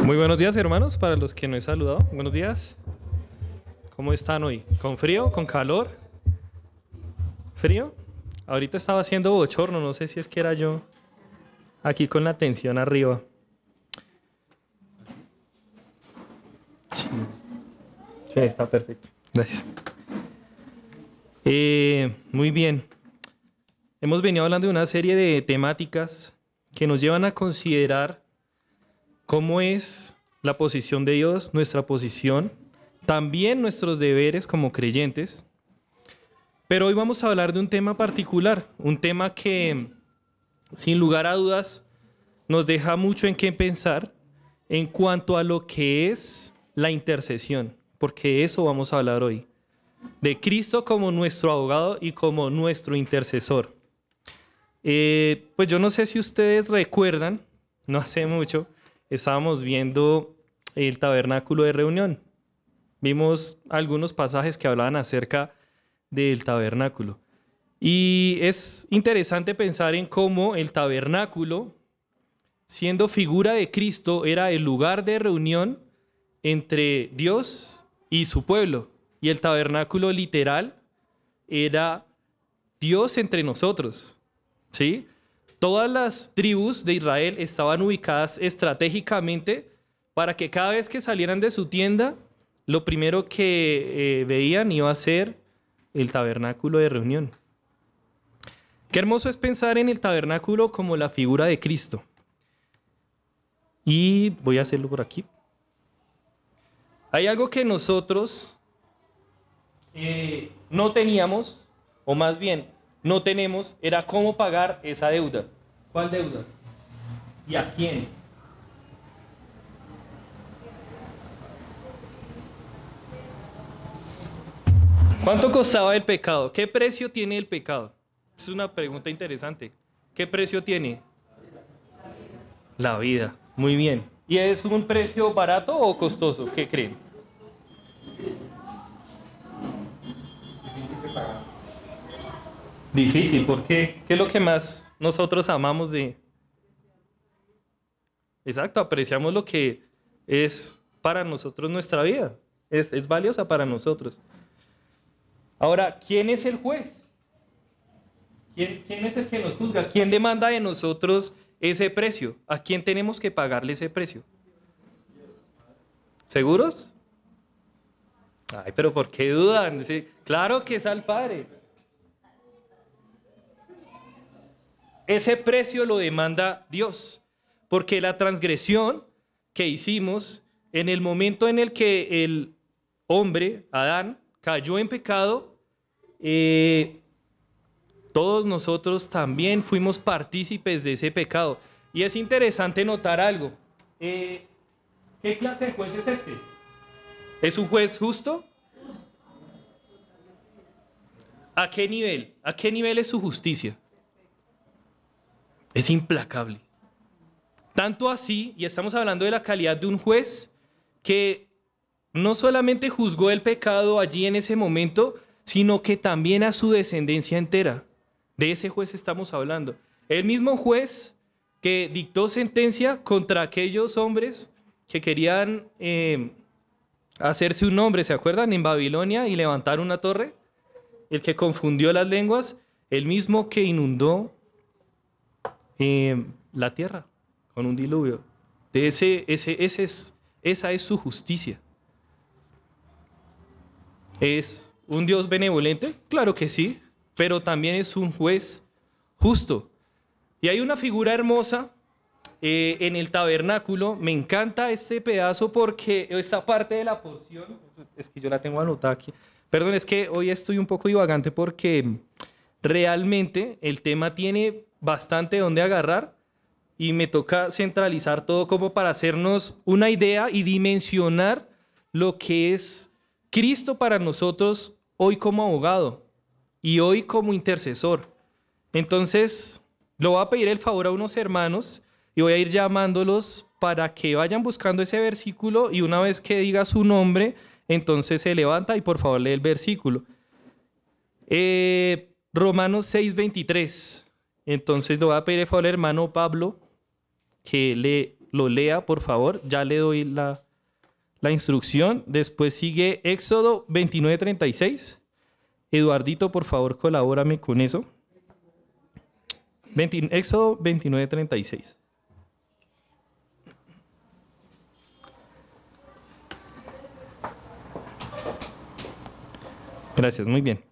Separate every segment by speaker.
Speaker 1: Muy buenos días, hermanos, para los que no he saludado. Buenos días. ¿Cómo están hoy? ¿Con frío? ¿Con calor? ¿Frío? Ahorita estaba haciendo bochorno, no sé si es que era yo aquí con la tensión arriba. Sí, está perfecto. Gracias. Muy bien. Hemos venido hablando de una serie de temáticas que nos llevan a considerar cómo es la posición de Dios, nuestra posición, también nuestros deberes como creyentes. Pero hoy vamos a hablar de un tema particular, un tema que, sin lugar a dudas, nos deja mucho en qué pensar en cuanto a lo que es la intercesión, porque de eso vamos a hablar hoy, de Cristo como nuestro abogado y como nuestro intercesor. Pues yo no sé si ustedes recuerdan, no hace mucho, estábamos viendo el tabernáculo de reunión. Vimos algunos pasajes que hablaban acerca del tabernáculo. Y es interesante pensar en cómo el tabernáculo, siendo figura de Cristo, era el lugar de reunión entre Dios y su pueblo. Y el tabernáculo literal era Dios entre nosotros, ¿sí? Todas las tribus de Israel estaban ubicadas estratégicamente para que cada vez que salieran de su tienda, lo primero que veían iba a ser el tabernáculo de reunión. Qué hermoso es pensar en el tabernáculo como la figura de Cristo. Y voy a hacerlo por aquí. Hay algo que nosotros no teníamos, o más bien no tenemos, era cómo pagar esa deuda. ¿Cuál deuda? ¿Y a quién? ¿Cuánto costaba el pecado? ¿Qué precio tiene el pecado? Es una pregunta interesante. ¿Qué precio tiene? La vida. Muy bien. ¿Y es un precio barato o costoso? ¿Qué creen? Difícil, ¿por qué? ¿Qué es lo que más nosotros amamos de...? Exacto, apreciamos lo que es para nosotros nuestra vida. Es valiosa para nosotros. Ahora, ¿quién es el juez? ¿Quién es el que nos juzga? ¿Quién demanda de nosotros ese precio? ¿A quién tenemos que pagarle ese precio? ¿Seguros? Ay, pero ¿por qué dudan? Sí, claro que es al Padre. Ese precio lo demanda Dios, porque la transgresión que hicimos en el momento en el que el hombre, Adán, cayó en pecado, todos nosotros también fuimos partícipes de ese pecado. Y es interesante notar algo. ¿Qué clase de juez es este? ¿Es un juez justo? ¿A qué nivel? ¿A qué nivel es su justicia? Es implacable. Tanto así, y estamos hablando de la calidad de un juez que no solamente juzgó el pecado allí en ese momento, sino que también a su descendencia entera. De ese juez estamos hablando. El mismo juez que dictó sentencia contra aquellos hombres que querían hacerse un nombre, ¿se acuerdan? En Babilonia y levantar una torre. El que confundió las lenguas, el mismo que inundó la tierra con un diluvio. Esa es su justicia. ¿Es un Dios benevolente? Claro que sí, pero también es un juez justo. Y hay una figura hermosa en el tabernáculo. Me encanta este pedazo porque esta parte de la porción, es que yo la tengo anotada aquí. Perdón, es que hoy estoy un poco divagante porque realmente el tema tiene bastante donde agarrar y me toca centralizar todo como para hacernos una idea y dimensionar lo que es Cristo para nosotros hoy como abogado y hoy como intercesor. Entonces, le voy a pedir el favor a unos hermanos y voy a ir llamándolos para que vayan buscando ese versículo y una vez que diga su nombre, entonces se levanta y por favor lee el versículo. Romanos 6:23. Entonces le voy a pedir el favor al hermano Pablo que le lo lea, por favor. Ya le doy la instrucción. Después sigue Éxodo 29:36. Eduardito, por favor, colabórame con eso. Éxodo 29:36. Gracias, muy bien.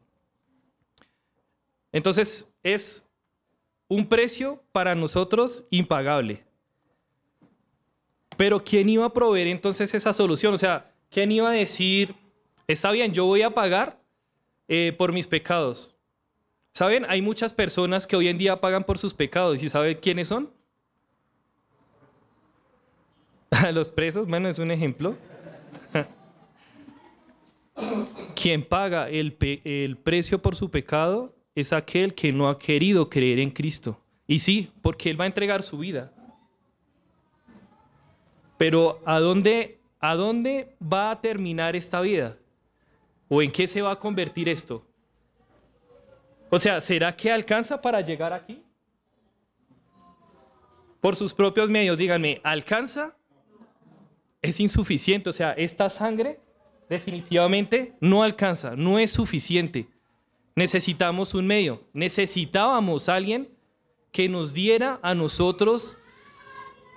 Speaker 1: Entonces, es un precio para nosotros impagable. Pero ¿quién iba a proveer entonces esa solución? O sea, ¿quién iba a decir, está bien, yo voy a pagar por mis pecados? ¿Saben? Hay muchas personas que hoy en día pagan por sus pecados. ¿Y saben quiénes son? Los presos, bueno, es un ejemplo. Quien paga el precio por su pecado es aquel que no ha querido creer en Cristo. Y sí, porque Él va a entregar su vida. Pero ¿a dónde va a terminar esta vida? ¿O en qué se va a convertir esto? O sea, ¿será que alcanza para llegar aquí? Por sus propios medios, díganme, ¿alcanza? Es insuficiente. O sea, esta sangre definitivamente no alcanza, no es suficiente. Necesitamos un medio. Necesitábamos a alguien que nos diera a nosotros,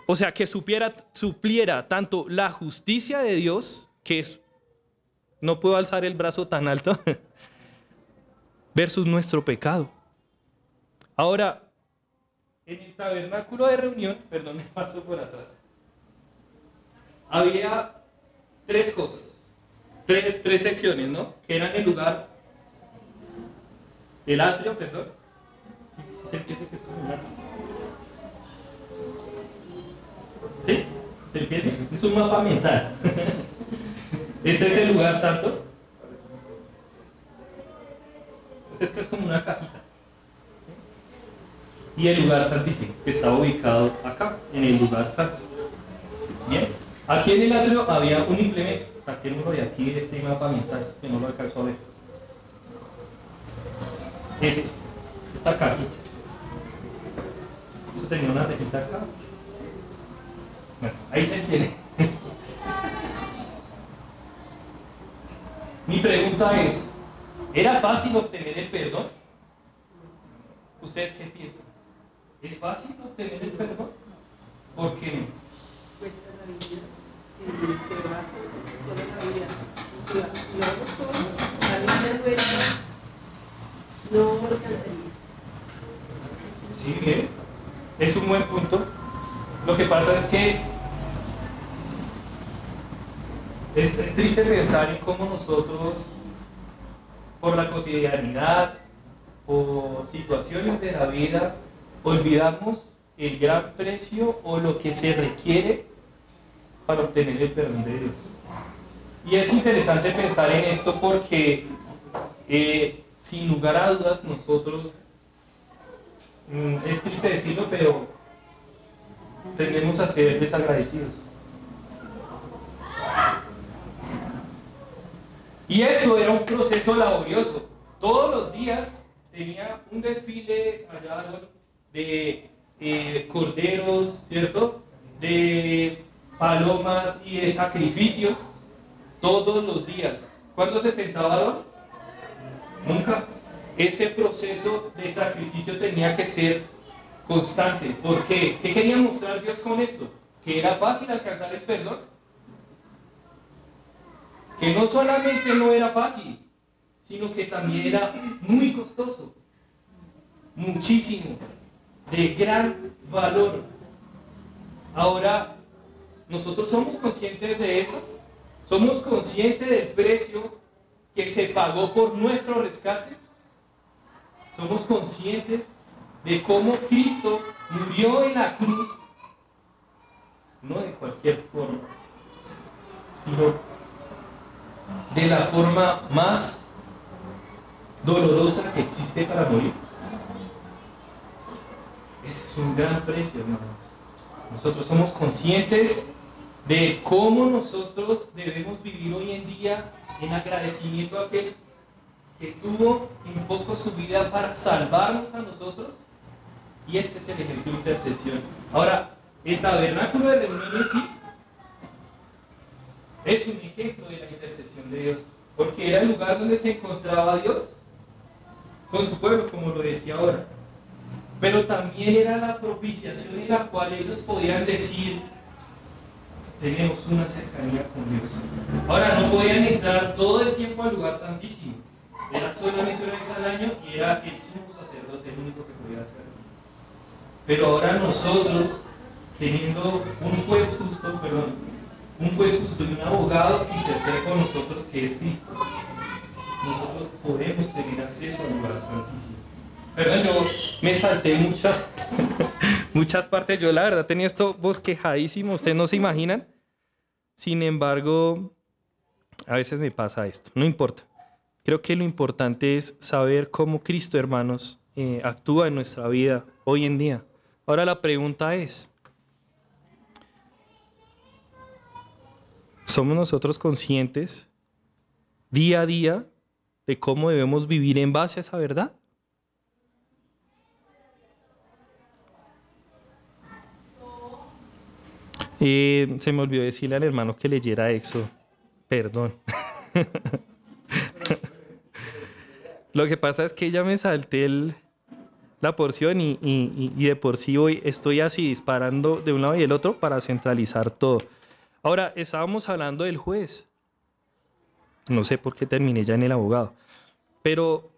Speaker 1: o sea, que supliera tanto la justicia de Dios, que es, no puedo alzar el brazo tan alto, versus nuestro pecado. Ahora, en el tabernáculo de reunión, perdón, me paso por atrás, había tres cosas, tres secciones, ¿no? Que eran el lugar, el atrio, perdón. ¿Sí? ¿Se entiende? Es un mapa mental. Este es el lugar santo. Esto es como una cajita. Y el lugar santísimo, que está ubicado acá, en el lugar santo. Bien. Aquí en el atrio había un implemento. Saquémoslo de aquí de este mapa mental, que no lo alcanzó a ver. Esto, esta cajita. Esto tenía una tejita acá. Bueno, ahí se entiende. Mi pregunta es, ¿era fácil obtener el perdón? ¿Ustedes qué piensan? ¿Es fácil obtener el perdón? ¿Por qué no?
Speaker 2: Cuesta la vida. Si se va solo la vida. Si lo hago solo, la vida nuestra no alcanzaría.
Speaker 1: Sí, bien. Es un buen punto. Lo que pasa es que es triste pensar en cómo nosotros, por la cotidianidad, por situaciones de la vida, olvidamos el gran precio o lo que se requiere para obtener el perdón de Dios. Y es interesante pensar en esto porque, sin lugar a dudas, nosotros, es triste decirlo, pero tendemos a ser desagradecidos. Y eso era un proceso laborioso. Todos los días tenía un desfile allá de corderos, ¿cierto? De palomas y de sacrificios todos los días. ¿Cuándo se sentaban? Nunca. Ese proceso de sacrificio tenía que ser constante. ¿Por qué? ¿Qué quería mostrar Dios con esto? Que era fácil alcanzar el perdón. Que no solamente no era fácil, sino que también era muy costoso. Muchísimo. De gran valor. Ahora, ¿nosotros somos conscientes de eso? ¿Somos conscientes del precio que se pagó por nuestro rescate? ¿Somos conscientes de cómo Cristo murió en la cruz? No de cualquier forma, sino de la forma más dolorosa que existe para morir. Ese es un gran precio, hermanos. Nosotros somos conscientes de cómo nosotros debemos vivir hoy en día en agradecimiento a aquel que tuvo un poco su vida para salvarnos a nosotros. Y este es el ejemplo de intercesión. Ahora, El tabernáculo de reunión en sí es un ejemplo de la intercesión de Dios, porque era el lugar donde se encontraba Dios con su pueblo, como lo decía ahora. Pero también era la propiciación en la cual ellos podían decir: tenemos una cercanía con Dios. Ahora, no podían entrar todo el tiempo al lugar santísimo. Era solamente una vez al año y era el sumo sacerdote el único que podía hacerlo. Pero ahora nosotros, teniendo un juez justo y un abogado que intercede por nosotros, que es Cristo, nosotros podemos tener acceso al lugar santísimo. Perdón, yo me salté muchas partes. Yo la verdad tenía esto bosquejadísimo, ustedes no se imaginan. Sin embargo, a veces me pasa esto, no importa. Creo que lo importante es saber cómo Cristo, hermanos, actúa en nuestra vida hoy en día. Ahora la pregunta es: ¿somos nosotros conscientes día a día de cómo debemos vivir en base a esa verdad? Se me olvidó decirle al hermano que leyera Éxodo. Perdón. Lo que pasa es que ya me salté la porción y de por sí hoy estoy así disparando de un lado y del otro para centralizar todo. Ahora, estábamos hablando del juez. No sé por qué terminé ya en el abogado. Pero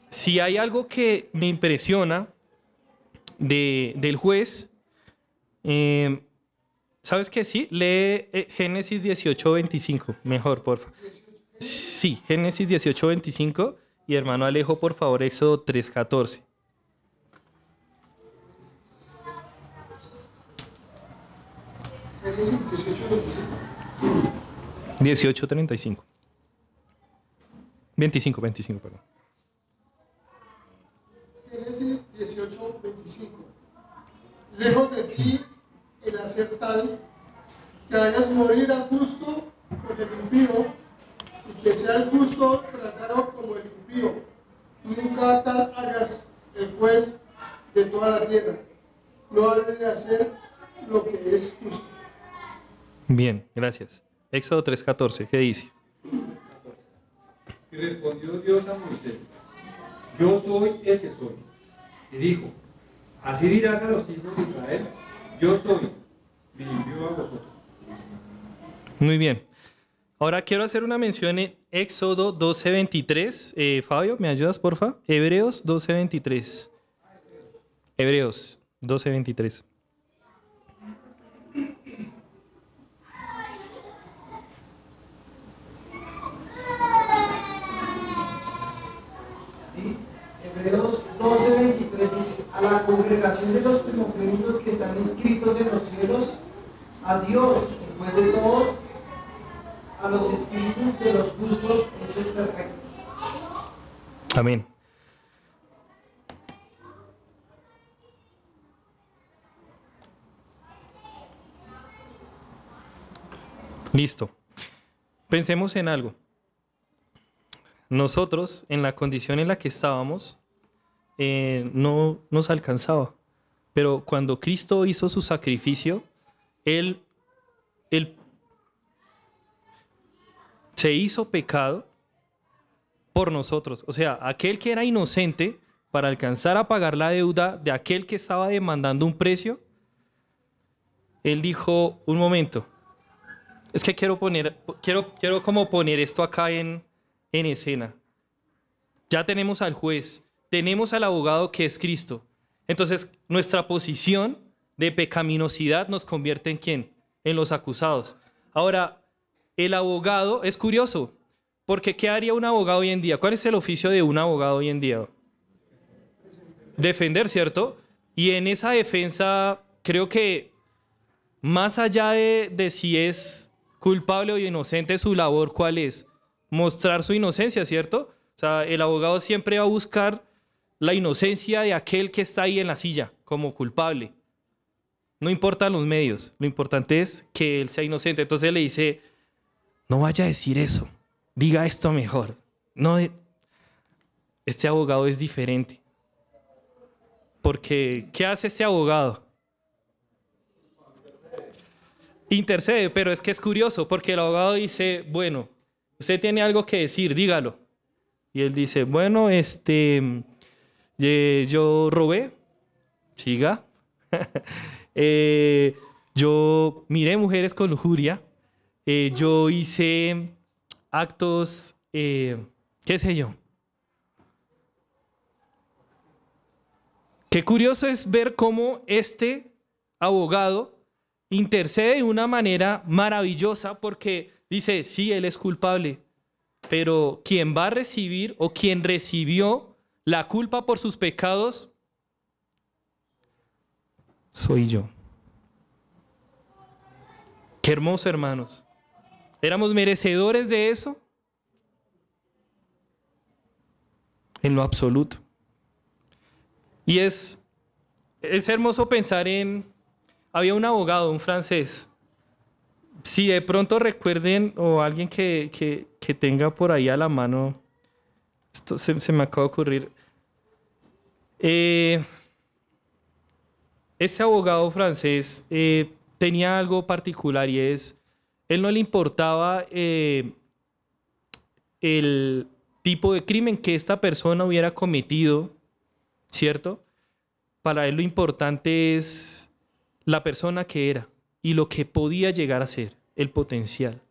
Speaker 1: si hay algo que me impresiona del juez, ¿sabes qué? Sí, lee Génesis 18:25, mejor, por favor. Sí, Génesis 18:25 y hermano Alejo, por favor, Éxodo 3:14.
Speaker 3: Génesis
Speaker 1: 18:35. 25, perdón.
Speaker 3: Génesis 18:25. Lejos de ti el hacer tal que hagas morir al justo por el impío, y que sea el justo tratado como el impío. Nunca tal hagas el juez de toda la tierra. No ha de hacer lo que es justo.
Speaker 1: Bien, gracias. Éxodo 3:14, ¿qué dice?
Speaker 4: Y respondió Dios a Moisés: yo soy el que soy. Y dijo: así dirás a los hijos de Israel: yo soy, me envió a vosotros.
Speaker 1: Muy bien. Ahora quiero hacer una mención en Éxodo 12:23. Fabio, ¿me ayudas, porfa? Hebreos 12:23. Hebreos 12:23.
Speaker 5: Hebreos 12:23 dice: a la congregación de los primogénitos que están inscritos en los cielos, a Dios, el juez de todos, a los espíritus de los justos hechos perfectos.
Speaker 1: Amén. Listo. Pensemos en algo. Nosotros, en la condición en la que estábamos, no nos alcanzaba. Pero cuando Cristo hizo su sacrificio, Él se hizo pecado por nosotros. O sea, aquel que era inocente, para alcanzar a pagar la deuda de aquel que estaba demandando un precio, Él dijo: un momento, es que quiero como poner esto acá en escena. Ya tenemos al juez, tenemos al abogado que es Cristo. Entonces, nuestra posición de pecaminosidad nos convierte ¿en quién? En los acusados. Ahora, el abogado es curioso, porque ¿qué haría un abogado hoy en día? ¿Cuál es el oficio de un abogado hoy en día? Defender, ¿cierto? Y en esa defensa, creo que más allá de si es culpable o inocente, su labor, ¿cuál es? Mostrar su inocencia, ¿cierto? O sea, el abogado siempre va a buscar la inocencia de aquel que está ahí en la silla como culpable. No importan los medios, lo importante es que él sea inocente. Entonces le dice: no vaya a decir eso, diga esto mejor. No, este abogado es diferente. Porque, ¿qué hace este abogado? intercede, pero es que es curioso porque el abogado dice, bueno, usted tiene algo que decir, dígalo. Y él dice, bueno, yo robé, siga. Yo miré mujeres con lujuria, yo hice actos, qué sé yo. Qué curioso es ver cómo este abogado intercede de una manera maravillosa porque dice, sí, él es culpable, pero quien va a recibir o quien recibió la culpa por sus pecados soy yo. Qué hermoso, hermanos. ¿Éramos merecedores de eso? En lo absoluto. Y es hermoso pensar en... Había un abogado, un francés. Si de pronto recuerden, o alguien que tenga por ahí a la mano, esto se me acaba de ocurrir. Ese abogado francés tenía algo particular y es, él no le importaba el tipo de crimen que esta persona hubiera cometido, ¿cierto? Para él lo importante es la persona que era y lo que podía llegar a ser, el potencial.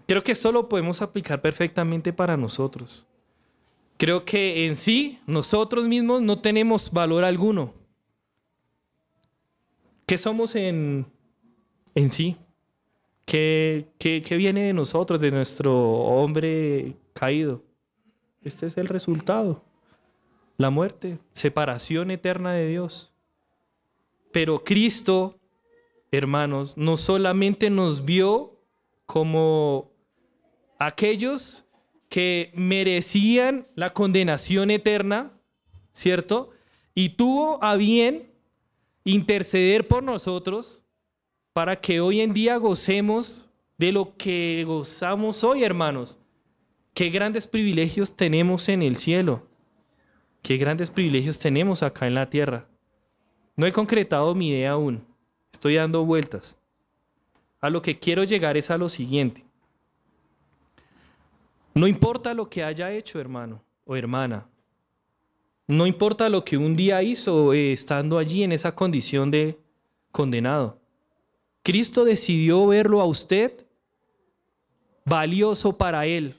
Speaker 1: Creo que esto lo podemos aplicar perfectamente para nosotros. Creo que en sí, nosotros mismos no tenemos valor alguno. ¿Qué somos en sí? ¿Qué viene de nosotros, de nuestro hombre caído? Este es el resultado. La muerte, separación eterna de Dios. Pero Cristo, hermanos, no solamente nos vio como aquellos que merecían la condenación eterna, ¿cierto? Y tuvo a bien interceder por nosotros para que hoy en día gocemos de lo que gozamos hoy, hermanos. Qué grandes privilegios tenemos en el cielo. Qué grandes privilegios tenemos acá en la tierra. No he concretado mi idea aún. Estoy dando vueltas. A lo que quiero llegar es a lo siguiente. No importa lo que haya hecho, hermano o hermana. No importa lo que un día hizo estando allí en esa condición de condenado. Cristo decidió verlo a usted valioso para Él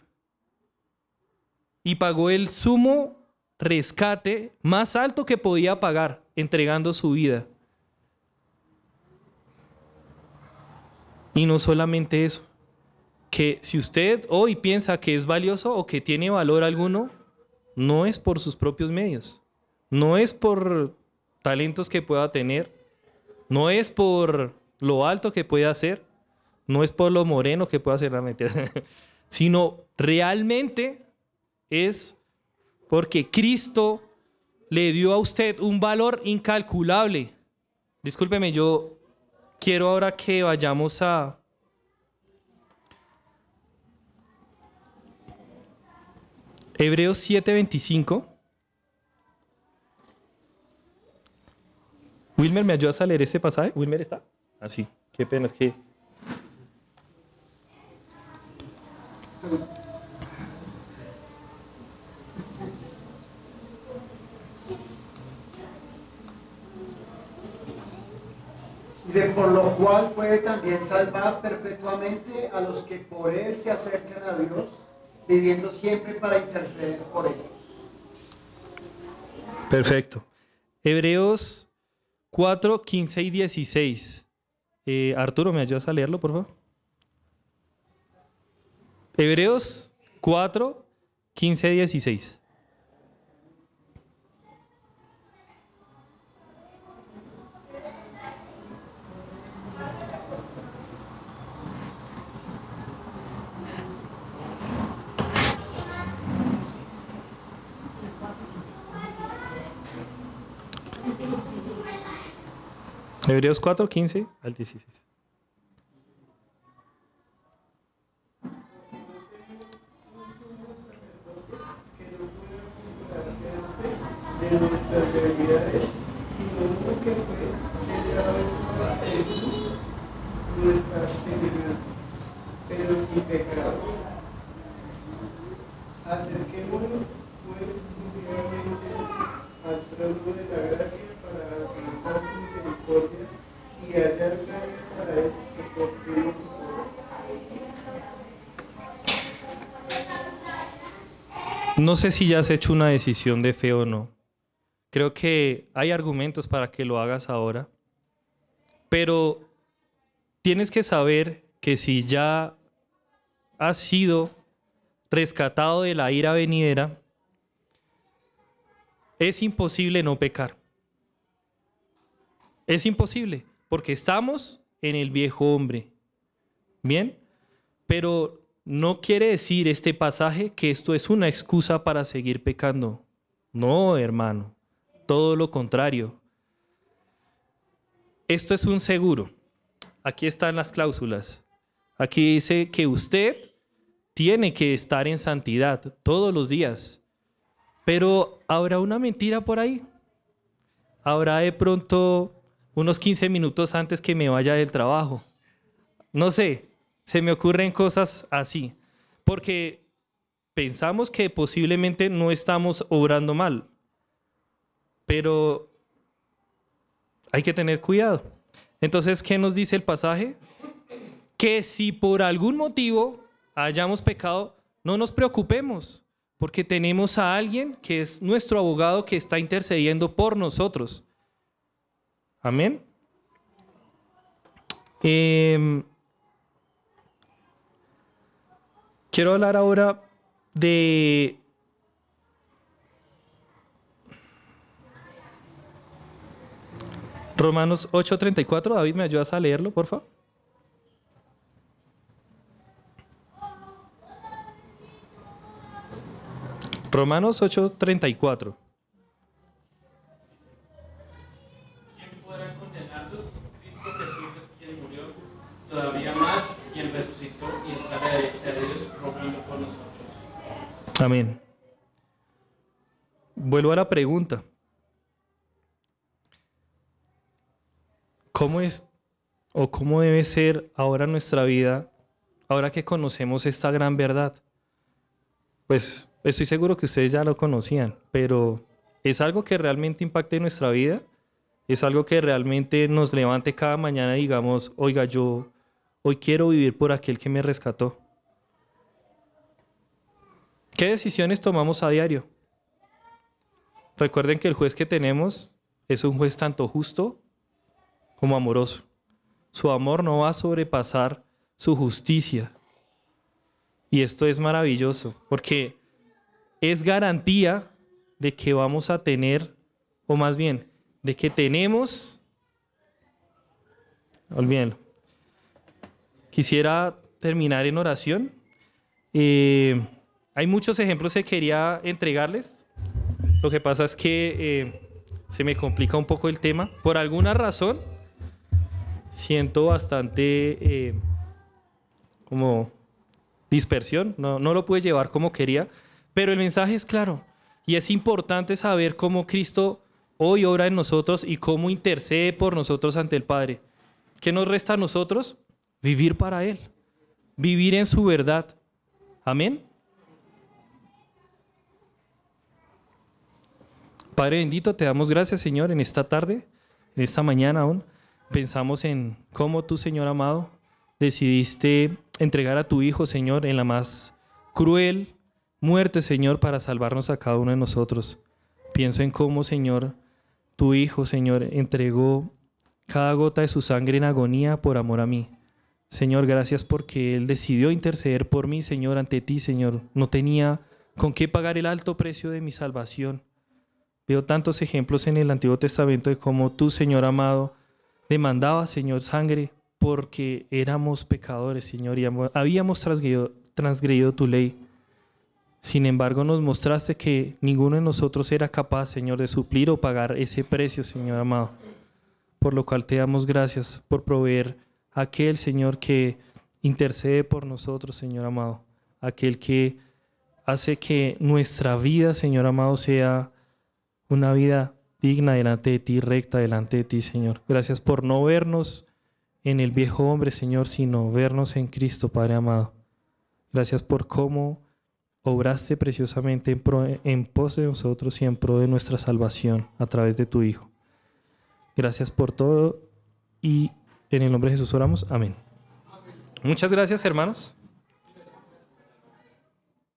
Speaker 1: y pagó el sumo rescate más alto que podía pagar, entregando su vida. Y no solamente eso, que si usted hoy piensa que es valioso o que tiene valor alguno, no es por sus propios medios, no es por talentos que pueda tener, no es por lo alto que pueda ser, no es por lo moreno que pueda ser, sino realmente es porque Cristo le dio a usted un valor incalculable. Discúlpeme, yo quiero ahora que vayamos a Hebreos 7:25. Wilmer, ¿me ayudas a leer ese pasaje? ¿Wilmer está? Ah, sí. Qué pena, es que...
Speaker 5: Dice, por lo cual puede también salvar perpetuamente a los que por él se acercan a Dios, viviendo siempre para interceder por ellos.
Speaker 1: Perfecto. Hebreos 4, 15 y 16. Arturo, ¿me ayudas a leerlo, por favor? Hebreos 4, 15 y 16. Hebreos 4, 15 al 16.
Speaker 3: De nuestras debilidades, sino uno que fue creado para servirnos
Speaker 6: cosas terrenas, pero sin pecado. Acerquémonos, pues, confiadamente al trono de la gracia para alcanzar misericordia y hallar gracia para el oportuno socorro.
Speaker 1: No sé si ya has hecho una decisión de fe o no. Creo que hay argumentos para que lo hagas ahora, pero tienes que saber que si ya has sido rescatado de la ira venidera, es imposible no pecar. Es imposible, porque estamos en el viejo hombre. ¿Bien? Pero no quiere decir este pasaje que esto es una excusa para seguir pecando. No, hermano. Todo lo contrario. Esto es un seguro. Aquí están las cláusulas. Aquí dice que usted tiene que estar en santidad todos los días. Pero ¿habrá una mentira por ahí? ¿Habrá de pronto unos 15 minutos antes que me vaya del trabajo? No sé, se me ocurren cosas así. Porque pensamos que posiblemente no estamos obrando mal. Pero hay que tener cuidado. Entonces, ¿qué nos dice el pasaje? Que si por algún motivo hayamos pecado, no nos preocupemos, porque tenemos a alguien que es nuestro abogado que está intercediendo por nosotros. Amén. Quiero hablar ahora de Romanos 8:34. David, ¿me ayudas a leerlo, por favor? Romanos 8:34.
Speaker 7: ¿Quién podrá condenarlos? Cristo Jesús es quien murió, todavía más, quien resucitó y está a la derecha de Dios, rogando por nosotros.
Speaker 1: Amén. Vuelvo a la pregunta. ¿Cómo es o cómo debe ser ahora nuestra vida, ahora que conocemos esta gran verdad? Pues estoy seguro que ustedes ya lo conocían, pero ¿es algo que realmente impacte nuestra vida? ¿Es algo que realmente nos levante cada mañana y digamos, oiga, yo hoy quiero vivir por aquel que me rescató? ¿Qué decisiones tomamos a diario? Recuerden que el juez que tenemos es un juez tanto justo como amoroso. Su amor no va a sobrepasar su justicia. Y esto es maravilloso, porque es garantía de que vamos a tener, o más bien, de que tenemos, olvídenlo. Quisiera terminar en oración. Hay muchos ejemplos que quería entregarles. Lo que pasa es que se me complica un poco el tema. Por alguna razón, siento bastante como dispersión. No lo pude llevar como quería, pero el mensaje es claro. Y es importante saber cómo Cristo hoy obra en nosotros y cómo intercede por nosotros ante el Padre. ¿Qué nos resta a nosotros? Vivir para Él. Vivir en su verdad. Amén. Padre bendito, te damos gracias, Señor, en esta tarde, en esta mañana aún. Pensamos en cómo tú, Señor amado, decidiste entregar a tu Hijo, Señor, en la más cruel muerte, Señor, para salvarnos a cada uno de nosotros. Pienso en cómo, Señor, tu Hijo, Señor, entregó cada gota de su sangre en agonía por amor a mí. Señor, gracias porque Él decidió interceder por mí, Señor, ante ti, Señor. No tenía con qué pagar el alto precio de mi salvación. Veo tantos ejemplos en el Antiguo Testamento de cómo tú, Señor amado, demandabas, Señor, sangre porque éramos pecadores, Señor, y habíamos transgredido tu ley. Sin embargo, nos mostraste que ninguno de nosotros era capaz, Señor, de suplir o pagar ese precio, Señor amado. Por lo cual te damos gracias por proveer a aquel, Señor, que intercede por nosotros, Señor amado. Aquel que hace que nuestra vida, Señor amado, sea una vida digna delante de ti, recta delante de ti, Señor. Gracias por no vernos en el viejo hombre, Señor, sino vernos en Cristo, Padre amado. Gracias por cómo obraste preciosamente en pos de nosotros y en pro de nuestra salvación a través de tu Hijo. Gracias por todo y en el nombre de Jesús oramos. Amén. Muchas gracias, hermanos.